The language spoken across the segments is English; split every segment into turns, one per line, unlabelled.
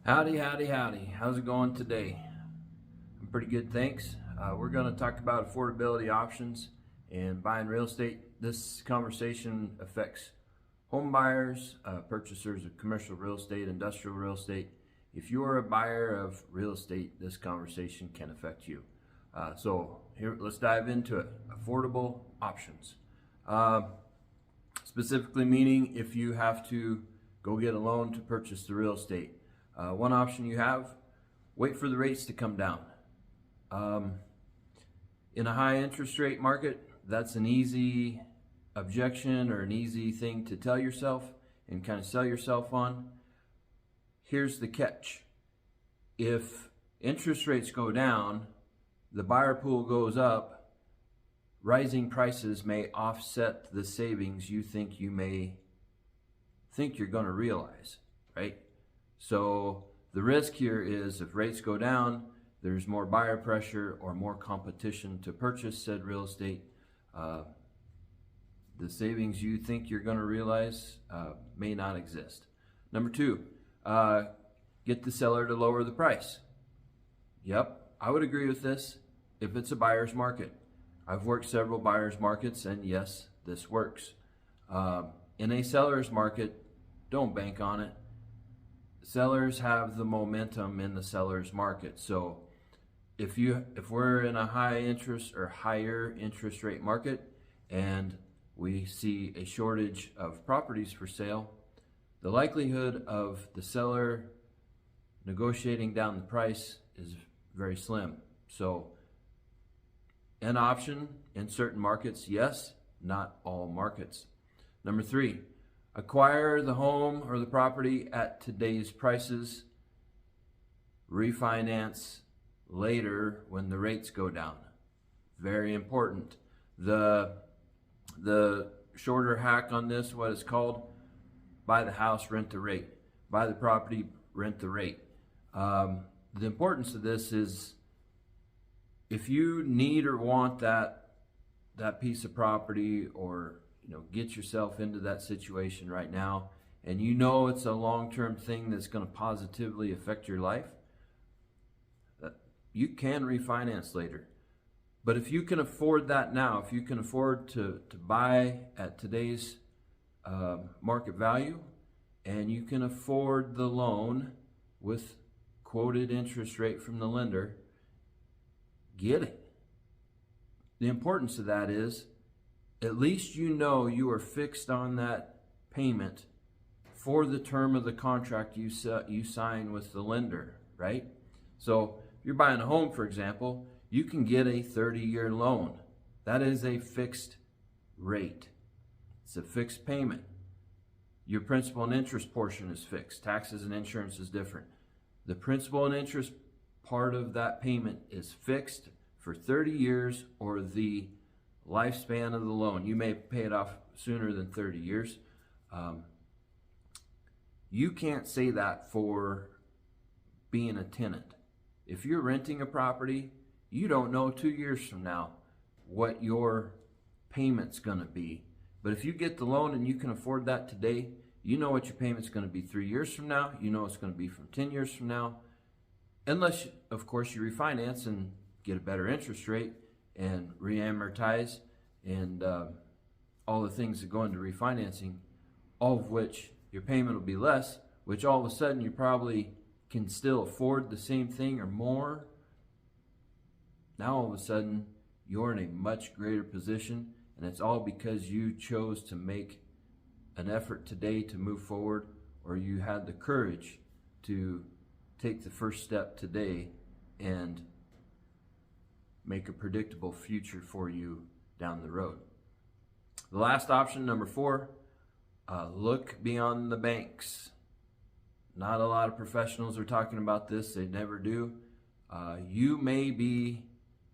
Howdy, howdy, howdy. How's it going today? I'm pretty good, thanks. We're going to talk about affordability options and buying real estate. This conversation affects home buyers, purchasers of commercial real estate, industrial real estate. If you are a buyer of real estate, this conversation can affect you. So here, let's dive into it. Affordable options. Uh, Specifically meaning if you have to go get a loan to purchase the real estate. One option you have, wait for the rates to come down. In a high interest rate market, that's an easy objection or an easy thing to tell yourself and kind of sell yourself on. Here's the catch. If interest rates go down, the buyer pool goes up, rising prices may offset the savings you think you're going to realize, right? So the risk here is if rates go down, there's more buyer pressure or more competition to purchase said real estate. The savings you think you're going to realize may not exist. Number two, get the seller to lower the price. Yep, I would agree with this if it's a buyer's market. I've worked several buyer's markets, and yes, this works. In a seller's market, don't bank on it. Sellers have the momentum in the seller's market. So if we're in a high interest or higher interest rate market and we see a shortage of properties for sale, the likelihood of the seller negotiating down the price is very slim. So an option in certain markets, yes, not all markets. Number three, acquire the home or the property at today's prices, refinance later when the rates go down. Very important. The shorter hack on this, what it's called, buy the house, rent the rate. Buy the property, rent the rate. The importance of this is if you need or want that piece of property, or get yourself into that situation right now, and it's a long-term thing that's going to positively affect your life, you can refinance later. But if you can afford that now, if you can afford to buy at today's market value, and you can afford the loan with quoted interest rate from the lender, get it. The importance of that is at least you are fixed on that payment for the term of the contract you sign with the lender, right? So if you're buying a home, for example, you can get a 30-year loan. That is a fixed rate. It's a fixed payment. Your principal and interest portion is fixed. Taxes and insurance is different. The principal and interest part of that payment is fixed for 30 years or the lifespan of the loan. You may pay it off sooner than 30 years. You can't say that for being a tenant. If you're renting a property, you don't know 2 years from now what your payment's going to be. But if you get the loan and you can afford that today, you know what your payment's going to be 3 years from now. You know it's going to be from 10 years from now. Unless, of course, you refinance and get a better interest rate and re-amortize and all the things that go into refinancing, all of which your payment will be less, which all of a sudden you probably can still afford the same thing or more. Now all of a sudden you're in a much greater position, and it's all because you chose to make an effort today to move forward, or you had the courage to take the first step today and make a predictable future for you down the road. The last option, number four, look beyond the banks. Not a lot of professionals are talking about this. They never do. You may be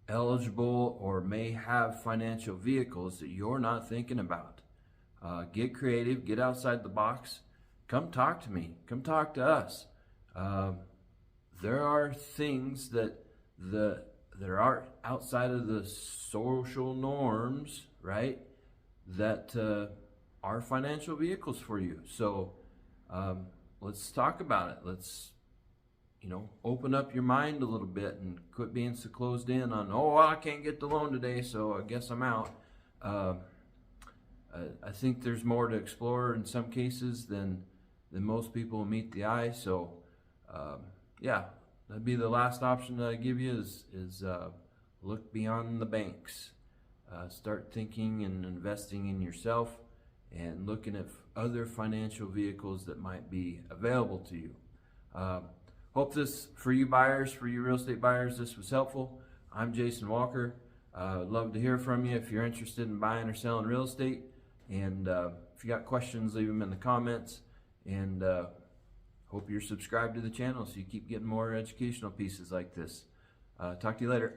eligible or may have financial vehicles that you're not thinking about. Get creative, get outside the box. Come talk to me. Come talk to us. There are things that are outside of the social norms, right? That are financial vehicles for you. So let's talk about it. Let's open up your mind a little bit and quit being so closed in on, oh, I can't get the loan today, so I guess I'm out. I think there's more to explore in some cases than most people meet the eye. So, yeah, that'd be the last option that I give you is look beyond the banks. Start thinking and investing in yourself and looking at other financial vehicles that might be available to you. Hope this, for you buyers, for you real estate buyers, this was helpful. I'm Jason Walker. Love to hear from you if you're interested in buying or selling real estate. And if you got questions, leave them in the comments. And hope you're subscribed to the channel so you keep getting more educational pieces like this. Talk to you later.